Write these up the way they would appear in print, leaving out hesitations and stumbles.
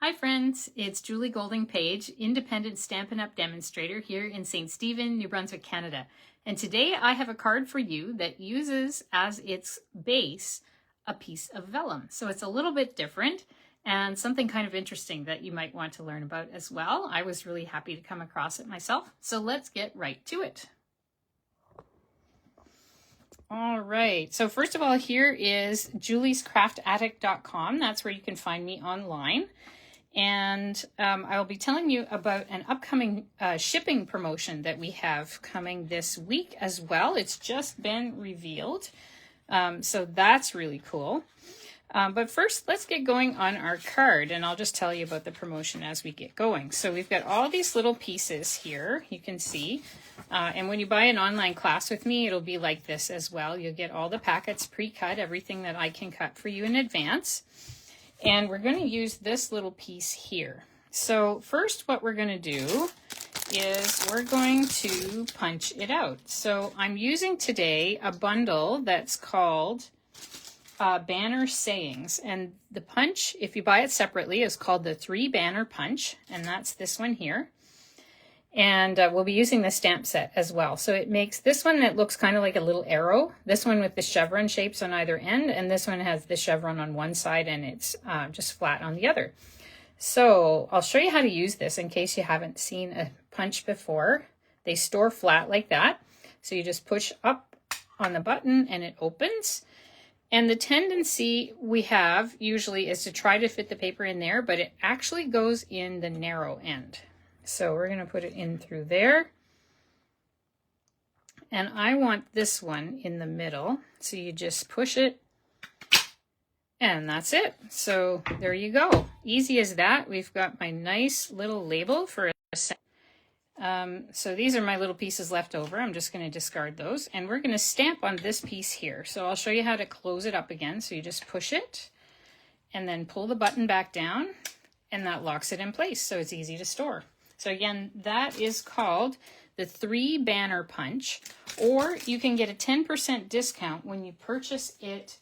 Hi friends, it's Julie Golding-Page, independent Stampin' Up! Demonstrator here in St. Stephen, New Brunswick, Canada. And today I have a card for you that uses as its base a piece of vellum. So it's a little bit different and something kind of interesting that you might want to learn about as well. I was really happy to come across it myself. So let's get right to it. All right, so first of all, here is juliescraftattic.com. That's where you can find me online. And I will be telling you about an upcoming shipping promotion that we have coming this week as well. It's just been revealed, so that's really cool. But first, let's get going on our card, and I'll just tell you about the promotion as we get going. So we've got all these little pieces here, you can see. And when you buy an online class with me, it'll be like this as well. You'll get all the packets pre-cut, everything that I can cut for you in advance. And we're going to use this little piece here. So first what we're going to do is we're going to punch it out. So I'm using today a bundle that's called Banner Sayings. And the punch, if you buy it separately, is called the 3 Banner Punch. And that's this one here. And we'll be using the stamp set as well. So it makes this one that looks kind of like a little arrow, this one with the chevron shapes on either end, and this one has the chevron on one side and it's just flat on the other. So I'll show you how to use this in case you haven't seen a punch before. They store flat like that. So you just push up on the button and it opens. And the tendency we have usually is to try to fit the paper in there, but it actually goes in the narrow end. So we're going to put it in through there. And I want this one in the middle. So you just push it and that's it. So there you go. Easy as that. We've got my nice little label for a set. So these are my little pieces left over. I'm just going to discard those. And we're going to stamp on this piece here. So I'll show you how to close it up again. So you just push it and then pull the button back down and that locks it in place. So it's easy to store. So again, that is called the 3 Banner Punch, or you can get a 10% discount when you purchase it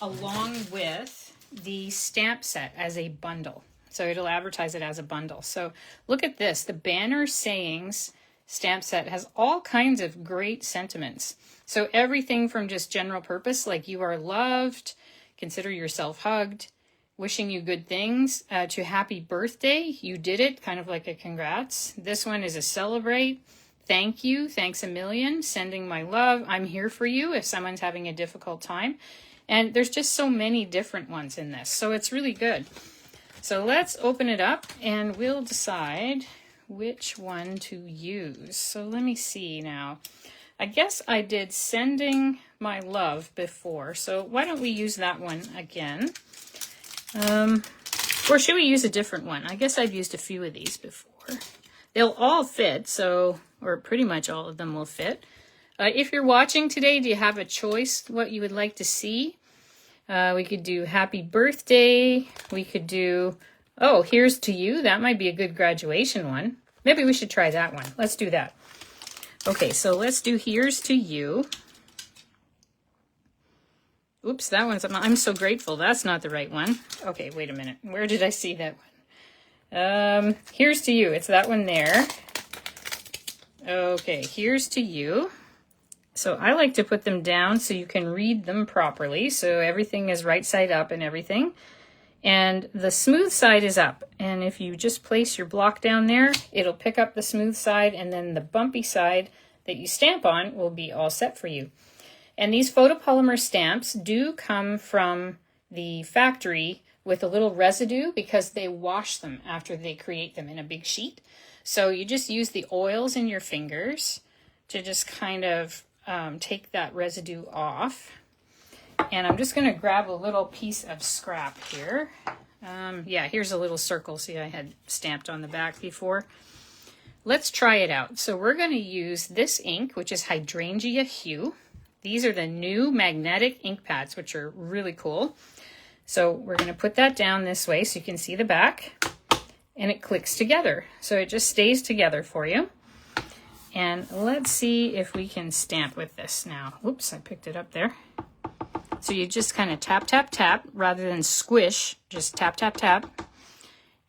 along with the stamp set as a bundle. So it'll advertise it as a bundle. So look at this, the Banner Sayings stamp set has all kinds of great sentiments. So everything from just general purpose, like you are loved, consider yourself hugged, wishing you good things, to happy birthday, you did it, kind of like a congrats. This one is a celebrate, thank you, thanks a million, sending my love, I'm here for you if someone's having a difficult time. And there's just so many different ones in this, so it's really good. So let's open it up and we'll decide which one to use. So let me see now. I guess I did sending my love before, so why don't we use that one again? Or should we use a different one? I guess I've used a few of these before. They'll all fit, so, or pretty much all of them will fit. If you're watching today, do you have a choice what you would like to see? We could do happy birthday. We could do, oh, here's to you. That might be a good graduation one. Maybe we should try that one. Let's do that. Okay, so let's do here's to you. Oops, that one's, I'm so grateful. That's not the right one. Okay, wait a minute. Where did I see that one? Here's to you. It's that one there. Okay, here's to you. So I like to put them down so you can read them properly. So everything is right side up and everything. And the smooth side is up. And if you just place your block down there, it'll pick up the smooth side, and then the bumpy side that you stamp on will be all set for you. And these photopolymer stamps do come from the factory with a little residue because they wash them after they create them in a big sheet. So you just use the oils in your fingers to just kind of take that residue off. And I'm just going to grab a little piece of scrap here. Yeah, here's a little circle. See, I had stamped on the back before. Let's try it out. So we're going to use this ink, which is Hydrangea Hue. These are the new magnetic ink pads, which are really cool. So we're going to put that down this way so you can see the back, and it clicks together. So it just stays together for you. And let's see if we can stamp with this now. Oops, I picked it up there. So you just kind of tap, tap, tap, rather than squish, just tap, tap, tap.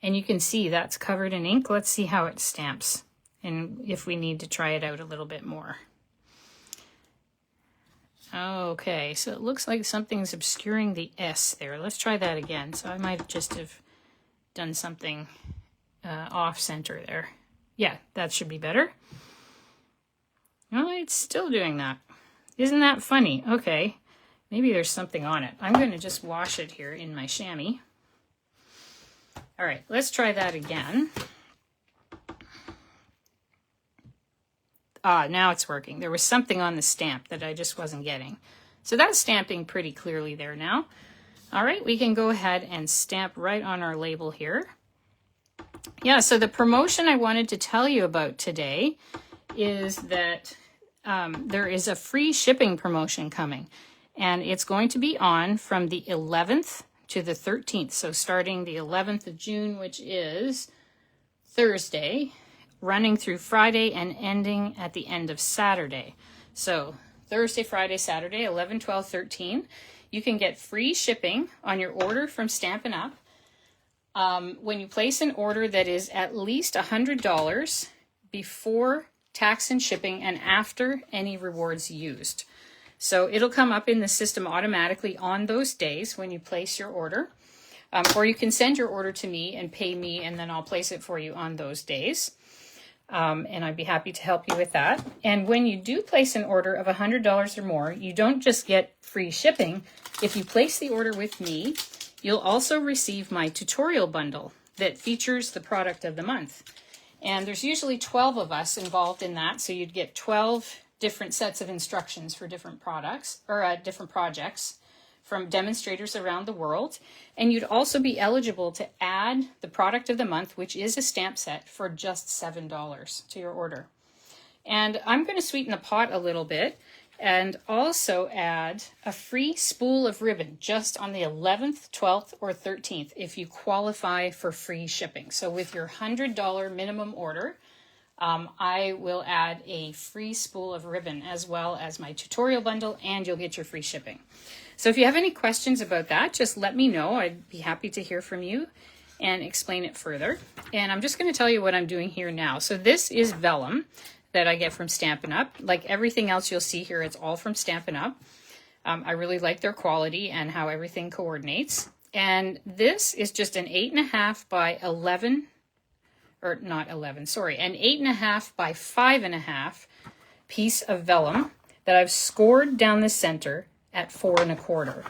And you can see that's covered in ink. Let's see how it stamps and if we need to try it out a little bit more. Okay, so it looks like something's obscuring the S there. Let's try that again. So I might just have done something off center there. Yeah, that should be better. No, it's still doing that. Isn't that funny? Okay, maybe there's something on it. I'm going to just wash it here in my chamois. All right, let's try that again. Ah, now it's working. There was something on the stamp that I just wasn't getting. So that's stamping pretty clearly there now. All right, we can go ahead and stamp right on our label here. Yeah, so the promotion I wanted to tell you about today is that there is a free shipping promotion coming. And it's going to be on from the 11th to the 13th. So starting the 11th of June, which is Thursday, running through Friday and ending at the end of Saturday. So Thursday, Friday, Saturday, 11, 12, 13. You can get free shipping on your order from Stampin' Up! When you place an order that is at least $100 before tax and shipping and after any rewards used. So it'll come up in the system automatically on those days when you place your order. Or you can send your order to me and pay me, and then I'll place it for you on those days. And I'd be happy to help you with that. And when you do place an order of $100 or more, you don't just get free shipping. If you place the order with me, you'll also receive my tutorial bundle that features the product of the month. And there's usually 12 of us involved in that, so you'd get 12 different sets of instructions for different products or different projects from demonstrators around the world. And you'd also be eligible to add the product of the month, which is a stamp set, for just $7 to your order. And I'm going to sweeten the pot a little bit and also add a free spool of ribbon just on the 11th, 12th, or 13th if you qualify for free shipping. So with your $100 minimum order, I will add a free spool of ribbon as well as my tutorial bundle, and you'll get your free shipping. So if you have any questions about that, just let me know. I'd be happy to hear from you and explain it further. And I'm just going to tell you what I'm doing here now. So this is Vellum that I get from Stampin' Up. Like everything else you'll see here, it's all from Stampin' Up. I really like their quality and how everything coordinates. And this is just an 8.5 by 11, or not 11, sorry, an 8.5 by 5.5 piece of vellum that I've scored down the center at 4 1/4.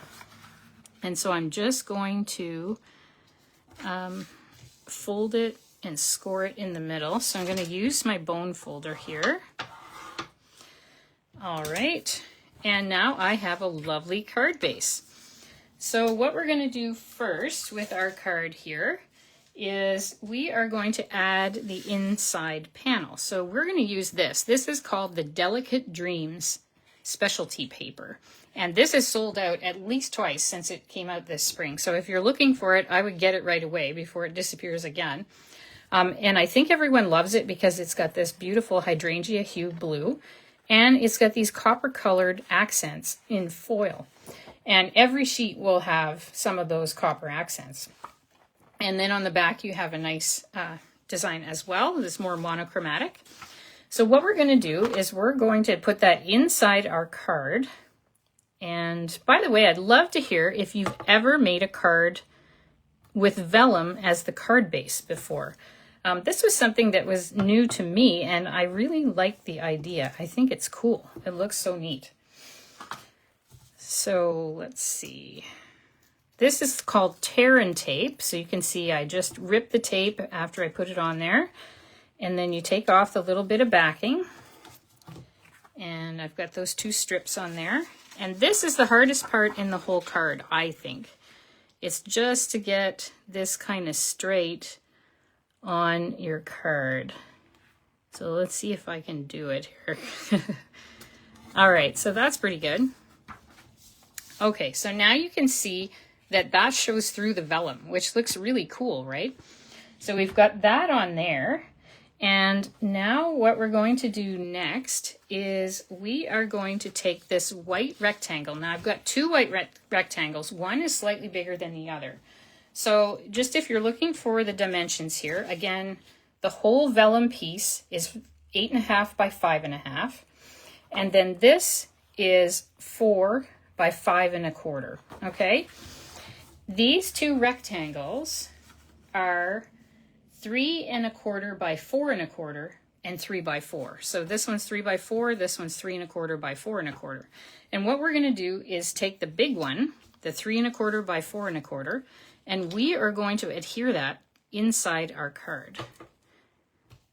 And so I'm just going to fold it and score it in the middle. So I'm going to use my bone folder here. All right, and now I have a lovely card base. So what we're going to do first with our card here is we are going to add the inside panel. So we're going to use this. This is called the Delicate Dreams specialty paper. And this is sold out at least twice since it came out this spring. So if you're looking for it, I would get it right away before it disappears again. And I think everyone loves it because it's got this beautiful hydrangea hue blue, and it's got these copper colored accents in foil. And every sheet will have some of those copper accents. And then on the back, you have a nice design as well. It's more monochromatic. So what we're going to do is we're going to put that inside our card. And by the way, I'd love to hear if you've ever made a card with vellum as the card base before. This was something that was new to me, and I really like the idea. I think it's cool. It looks so neat. So let's see. This is called tear and tape. So you can see I just ripped the tape after I put it on there. And then you take off the little bit of backing. And I've got those 2 strips on there. And this is the hardest part in the whole card, I think. It's just to get this kind of straight on your card. So let's see if I can do it here. All right, so that's pretty good. Okay, so now you can see that that shows through the vellum, which looks really cool, right? So we've got that on there. And now what we're going to do next is we are going to take this white rectangle. Now I've got 2 white rectangles. One is slightly bigger than the other. So just if you're looking for the dimensions here, again, the whole vellum piece is 8.5 by 5.5. And then this is 4 by 5.25, okay? These two rectangles are 3.25 by 4.25 and 3 by 4. So this one's 3 by 4, this one's 3.25 by 4.25. And what we're gonna do is take the big one, the 3.25 by 4.25, and we are going to adhere that inside our card.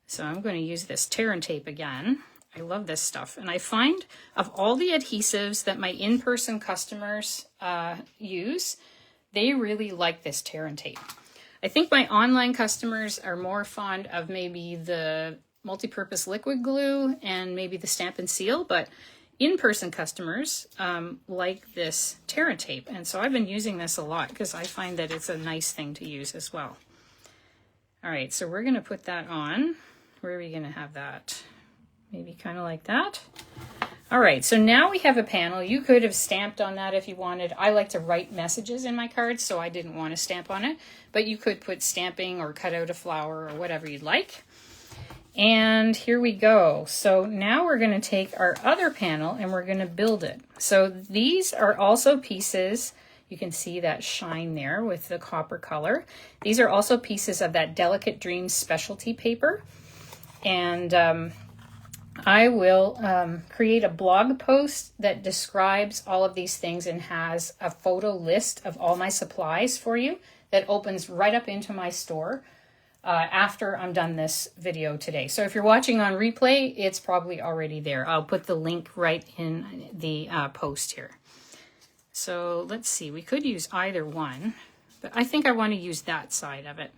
So I'm going to use this tear and tape again. I love this stuff. And I find of all the adhesives that my in-person customers use, they really like this tear and tape. I think my online customers are more fond of maybe the multi-purpose liquid glue and maybe the Stampin' Seal, but in-person customers like this tear and tape. And so I've been using this a lot because I find that it's a nice thing to use as well. All right, so we're going to put that on. Where are we going to have that? Maybe kind of like that. All right, so now we have a panel. You could have stamped on that if you wanted. I like to write messages in my cards, so I didn't want to stamp on it. But you could put stamping or cut out a flower or whatever you'd like. And here we go. So now we're going to take our other panel and we're going to build it. So these are also pieces. You can see that shine there with the copper color. These are also pieces of that Delicate Dreams specialty paper. And I will create a blog post that describes all of these things and has a photo list of all my supplies for you that opens right up into my store after I'm done this video today. So if you're watching on replay, it's probably already there. I'll put the link right in the post here. So let's see, we could use either one, but I think I want to use that side of it.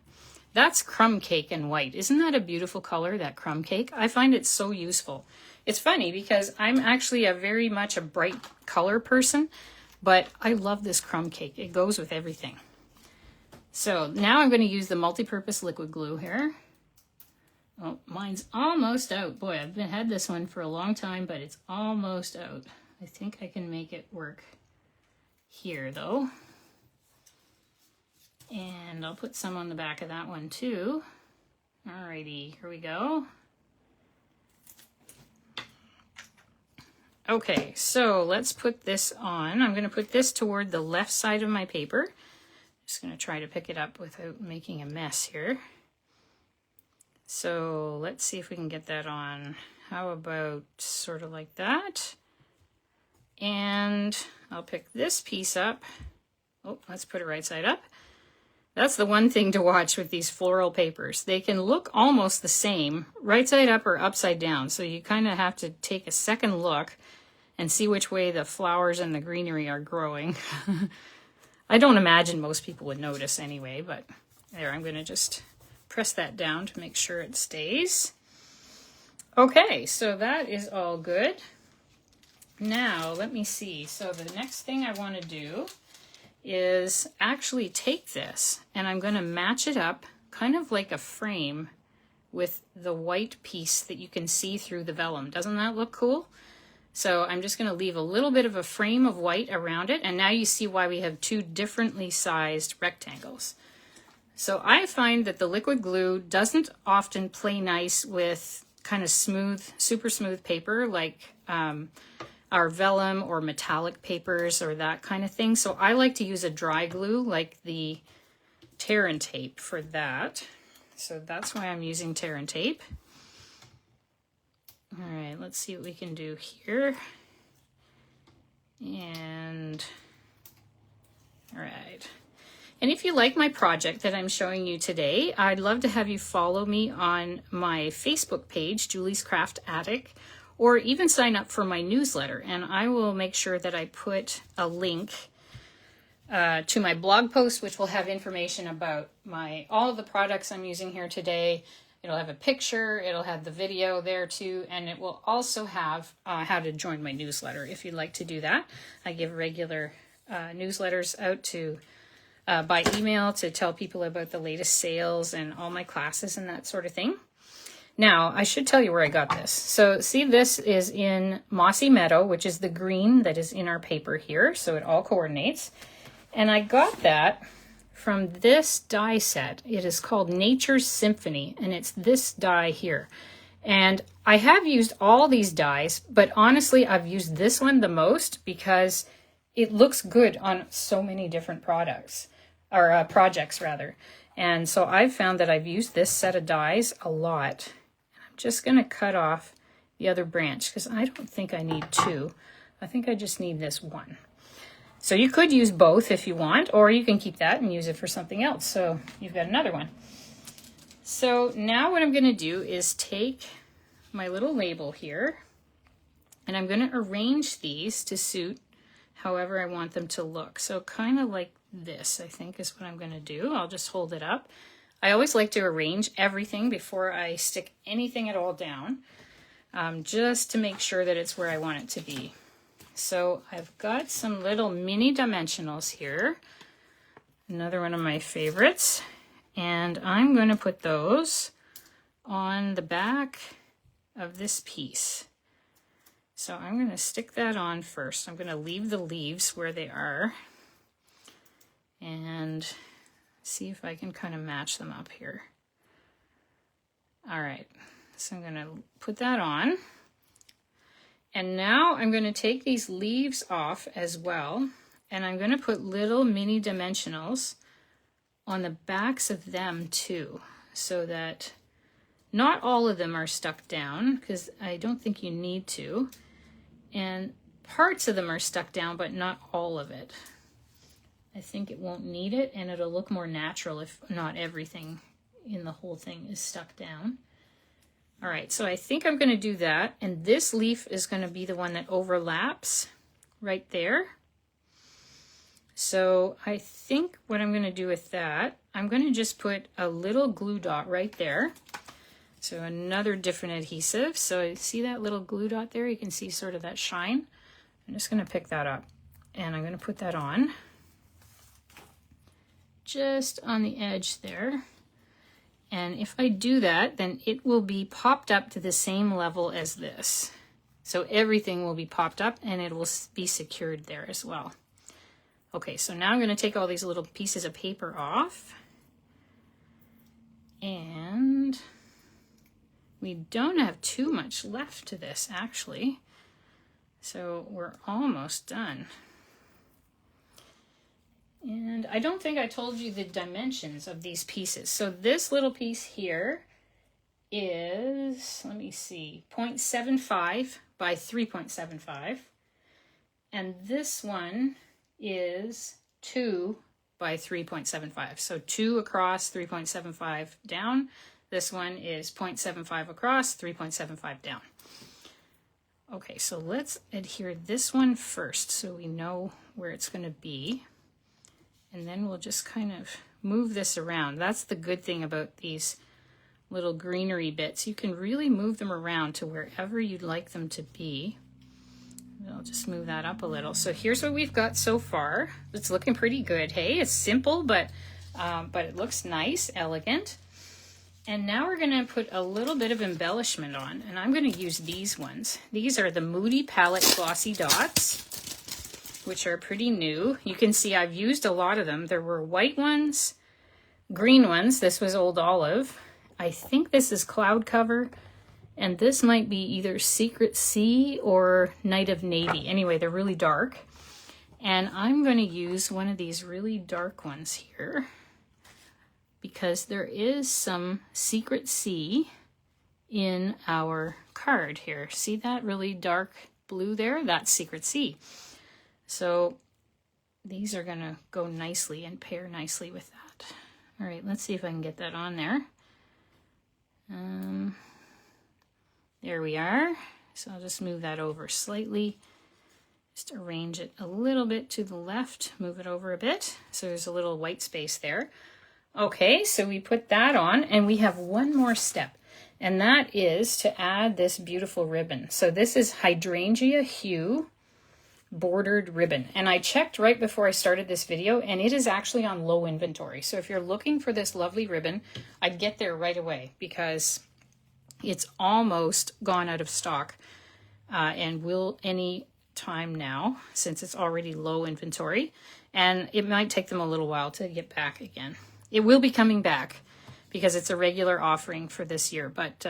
That's crumb cake in white. Isn't that a beautiful color, that crumb cake? I find it so useful. It's funny because I'm actually very much a bright color person, but I love this crumb cake. It goes with everything. So now I'm going to use the multi-purpose liquid glue here. Oh, mine's almost out. Boy, I've had this one for a long time, but it's almost out. I think I can make it work here though. And I'll put some on the back of that one too. Alrighty, here we go. Okay, so let's put this on. I'm going to put this toward the left side of my paper. Just going to try to pick it up without making a mess here. So let's see if we can get that on. How about sort of like that? And I'll pick this piece up. Oh, let's put it right side up. That's the one thing to watch with these floral papers. They can look almost the same, right side up or upside down. So you kind of have to take a second look and see which way the flowers and the greenery are growing. I don't imagine most people would notice anyway, but there, I'm going to just press that down to make sure it stays. Okay, so that is all good. Now, let me see. So the next thing I want to do is actually take this and I'm going to match it up kind of like a frame with the white piece that you can see through the vellum. Doesn't that look cool? So I'm just going to leave a little bit of a frame of white around it, and now you see why we have two differently sized rectangles. So I find that the liquid glue doesn't often play nice with kind of smooth, super smooth paper like our vellum or metallic papers or that kind of thing. So I like to use a dry glue like the tear and tape for that. So that's why I'm using tear and tape. All right, let's see what we can do here. And all right. And if you like my project that I'm showing you today, I'd love to have you follow me on my Facebook page, Julie's Craft Attic, or even sign up for my newsletter. And I will make sure that I put a link to my blog post, which will have information about all of the products I'm using here today. It'll have a picture, it'll have the video there too, and it will also have how to join my newsletter if you'd like to do that. I give regular newsletters out to by email to tell people about the latest sales and all my classes and that sort of thing. Now, I should tell you where I got this. So see, this is in Mossy Meadow, which is the green that is in our paper here, so it all coordinates. And I got that from this die set. It is called Nature's Symphony, and it's this die here. And I have used all these dies, but honestly, I've used this one the most because it looks good on so many different products, or projects rather. And so I've found that I've used this set of dies a lot. I'm just going to cut off the other branch because I don't think I need two. I think I just need this one. So you could use both if you want, or you can keep that and use it for something else. So you've got another one. So now what I'm going to do is take my little label here, and I'm going to arrange these to suit however I want them to look. So kind of like this, I think, is what I'm going to do. I'll just hold it up. I always like to arrange everything before I stick anything at all down, just to make sure that it's where I want it to be. So I've got some little mini dimensionals here, another one of my favorites, and I'm going to put those on the back of this piece. So I'm going to stick that on first. I'm going to leave the leaves where they are and see if I can kind of match them up here. All right, so I'm going to put that on. And now I'm going to take these leaves off as well, and I'm going to put little mini dimensionals on the backs of them too, so that not all of them are stuck down, because I don't think you need to, and parts of them are stuck down, but not all of it. I think it won't need it, and it'll look more natural if not everything in the whole thing is stuck down. All right, so I think I'm going to do that, and this leaf is going to be the one that overlaps right there. So I think what I'm going to do with that, I'm going to just put a little glue dot right there. So another different adhesive. So see that little glue dot there? You can see sort of that shine. I'm just going to pick that up, and I'm going to put that on just on the edge there. And if I do that, then it will be popped up to the same level as this. So everything will be popped up, and it will be secured there as well. Okay, so now I'm going to take all these little pieces of paper off. And we don't have too much left to this, actually. So we're almost done. And I don't think I told you the dimensions of these pieces. So this little piece here is, let me see, 0.75 by 3.75. And this one is 2 by 3.75. So 2 across, 3.75 down. This one is 0.75 across, 3.75 down. Okay, so let's adhere this one first so we know where it's going to be. And then we'll just kind of move this around. That's the good thing about these little greenery bits. You can really move them around to wherever you'd like them to be. I'll just move that up a little. So here's what we've got so far. It's looking pretty good, hey? It's simple, but it looks nice, elegant. And now we're going to put a little bit of embellishment on, and I'm going to use these ones. These are the Moody Palette Glossy Dots, which are pretty new. You can see I've used a lot of them. There were white ones, green ones. This was Old Olive. I think this is Cloud Cover, and this might be either Secret Sea or Night of Navy. Anyway, they're really dark. And I'm going to use one of these really dark ones here because there is some Secret Sea in our card here. See that really dark blue there? That's Secret Sea. So these are going to go nicely and pair nicely with that. All right, let's see if I can get that on there. There we are. So I'll just move that over slightly. Just arrange it a little bit to the left, move it over a bit. So there's a little white space there. Okay, so we put that on, and we have one more step, and that is to add this beautiful ribbon. So this is Hydrangea Hue bordered ribbon, and I checked right before I started this video, and it is actually on low inventory. So if you're looking for this lovely ribbon, I'd get there right away because it's almost gone out of stock, and will any time now since it's already low inventory, and it might take them a little while to get back again. It will be coming back because it's a regular offering for this year, but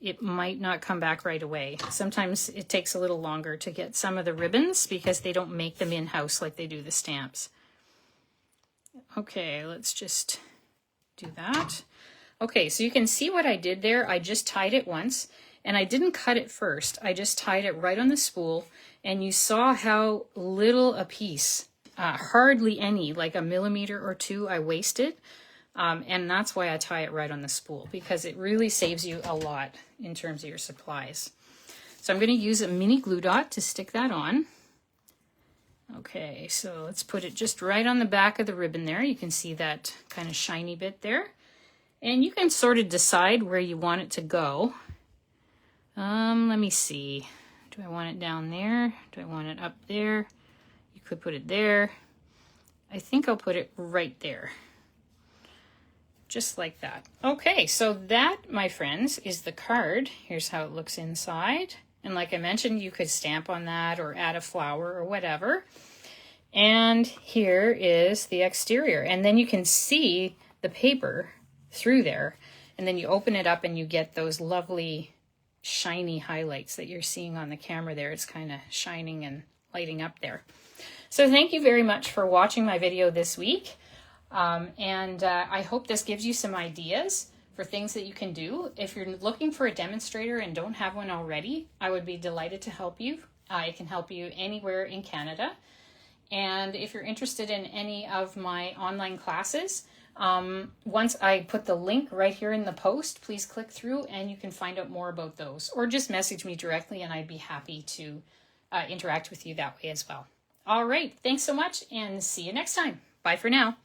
it might not come back right away. Sometimes it takes a little longer to get some of the ribbons because they don't make them in-house like they do the stamps. Okay, let's just do that. Okay, so you can see what I did there. I just tied it once, and I didn't cut it first. I just tied it right on the spool, and you saw how little a piece, hardly any, like a millimeter or two I wasted. And that's why I tie it right on the spool, because it really saves you a lot in terms of your supplies. So I'm going to use a mini glue dot to stick that on. Okay, so let's put it just right on the back of the ribbon there. You can see that kind of shiny bit there. And you can sort of decide where you want it to go. Let me see. Do I want it down there? Do I want it up there? You could put it there. I think I'll put it right there. Just like that. Okay, so that, my friends, is the card. Here's how it looks inside. And like I mentioned, you could stamp on that or add a flower or whatever. And here is the exterior. And then you can see the paper through there. And then you open it up and you get those lovely shiny highlights that you're seeing on the camera there. It's kind of shining and lighting up there. So thank you very much for watching my video this week. I hope this gives you some ideas for things that you can do. If you're looking for a demonstrator and don't have one already, I would be delighted to help you. I can help you anywhere in Canada. And if you're interested in any of my online classes, once I put the link right here in the post, please click through and you can find out more about those, or just message me directly and I'd be happy to interact with you that way as well. All right, thanks so much and see you next time. Bye for now.